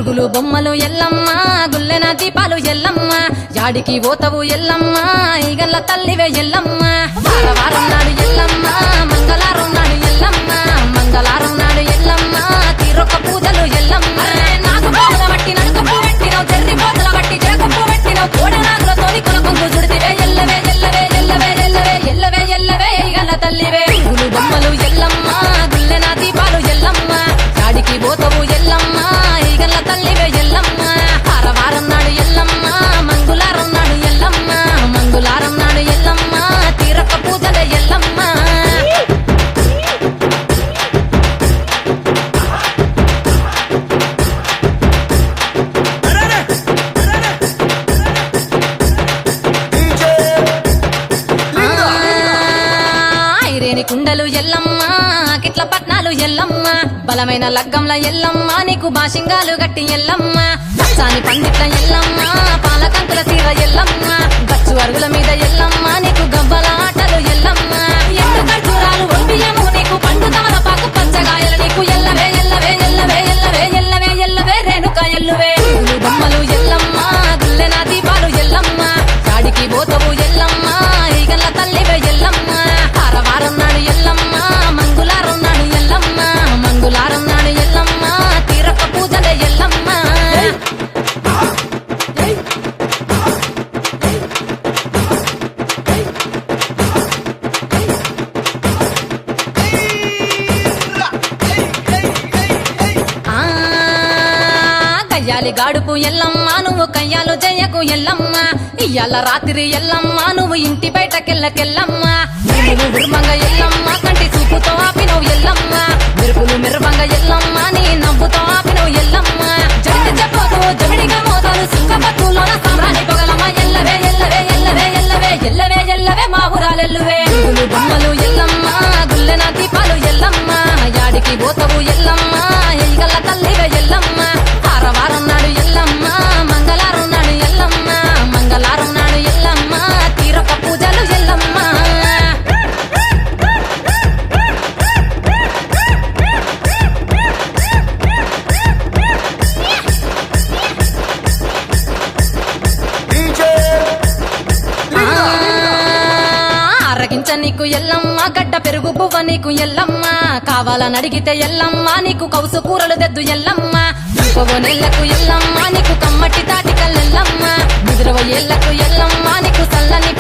పురుగులు బొమ్మలు ఎల్లమ్మ గుల్లెన దీపాలు ఎల్లమ్మ యాడికి పోతవు ఎల్లమ్మ ఈగల్ల తల్లివే ఎల్లమ్మ వారం నాడు ఎల్లమ్మ మంగళవారం నాడు ఎల్లమ్మ మంగళవారం నాడు ఎల్లమ్మ తీరొక్క పూజలు ఎల్లమ్మ నాకు పూల బట్టి నడుకప్పు పెట్టినావు చెర్రి పోతల బట్టి చేకప్పు పెట్టినావు కోడనాగులతోని కొనకొంగు చుడితివే ఎల్లవే ఎల్లవే ఎల్లవే ఎల్లవే ఎల్లవే ఎల్లవే ఈగల్ల తల్లివే పురుగులు బొమ్మలు ఎల్లమ్మ గుల్లెన దీపాలు ఎల్లమ్మ యాడికి పోతవు ఎల్లమ్మ ఈగల్ల తల్లివే ఎల్లమ్మ వారం నాడు ఎల్లమ్మ మంగళవారం నాడు ఎల్లమ్మ మంగళవారం నాడు ఎల్లమ్మ తీరొక్క పూజల ఎల్లమ్మ ఐరేని కుండలు ఎల్లమ్మ కిట్ల పట్నాలు ఎల్లమ్మ బలమైన లగ్గంల ఎల్లమ్మ నీకు బాషింగాలు గట్టి ఎల్లమ్మ పచ్చాని పండిట్ల ఎల్లమ్మ పాలకంకుల తీర ఎల్లమ్మ గచ్చు అరుగుల మీద ఎల్లమ్మ నీకు గవ్వల ఆటలు ఎల్లమ్మ ఎండు ఖర్జూరాలు ఒంటియము నీకు పండు తమలపాకు పచ్చగాయలు నీకు ఎల్లవే ఎల్లవే ఎల్లవే ఎల్లవే ఎల్లవే ఎల్లవే రేణుక ఎల్లువే పురుగులు బొమ్మలు ఎల్లమ్మ గుల్లెన దీపాలు ఎల్లమ్మ యాడికి పోతవు ఎల్లమ్మ ఈగల్ల తల్లివే ఎల్లమ్మ వారం నాడు ఎల్లమ్మ మంగళవారం నాడు ఎల్లమ్మ మంగళవారం నాడు ఎల్లమ్మ తీరొక్క పూజల ఎల్లమ్మ ఆ కయ్యాలి గాడుపు ఎల్లమ్మ నువ్వు కయ్యాలు జయ్యకు ఎల్లమ్మ ఇయ్యాల రాత్రి ఎల్లమ్మ నువ్వు ఇంటి బయటకెళ్ళకెళ్ళమ్మ మెరుపులు విరుమంగ ఎల్లమ్మ కంటి చూపుతో ఆపినవు ఎల్లమ్మ మెరుపులు మెరువంగ ఎల్లమ్మ నీ నవ్వుతో ఆపినవు ఎల్లమ్మ జడిని చెప్పకు జమిడిగా మోతాలు సింగపత్తులోన సామ్రాణి పొగలమ్మ ఎల్లవే ఎల్లవే ఎల్లవే ఎల్లవే ఎల్లవే ఎల్లవే మా ఊరాలెల్లువే పురుగులు బొమ్మలు ఎల్లమ్మ గుల్లెన దీపాలు ఎల్లమ్మ యాడికి పోతవు ఎల్లమ్మ ఈగల్ల తల్లివే ఎల్లమ్మ వారం నాడు ఎల్లమ్మ మంగళవారం నాడు ఎల్లమ్మ మంగళవారం నాడు ఎల్లమ్మ తీరొక్క పూజలు ఎల్లమ్మ అరగించ నీకు ఎల్లమ్మ గడ్డ పెరుగు బువ్వ నీకు ఎల్లమ్మ కావాలని అడిగితే ఎల్లమ్మ నీకు కౌసు కూరలు తెద్దు ఎల్లమ్మ ఇంకొవ నెల్లకు ఎల్లమ్మ నీకు కమ్మటి తాటికల్లెల్లమ్మ ముదిరవ ఏళ్లకు ఎల్లమ్మ నీకు చల్లని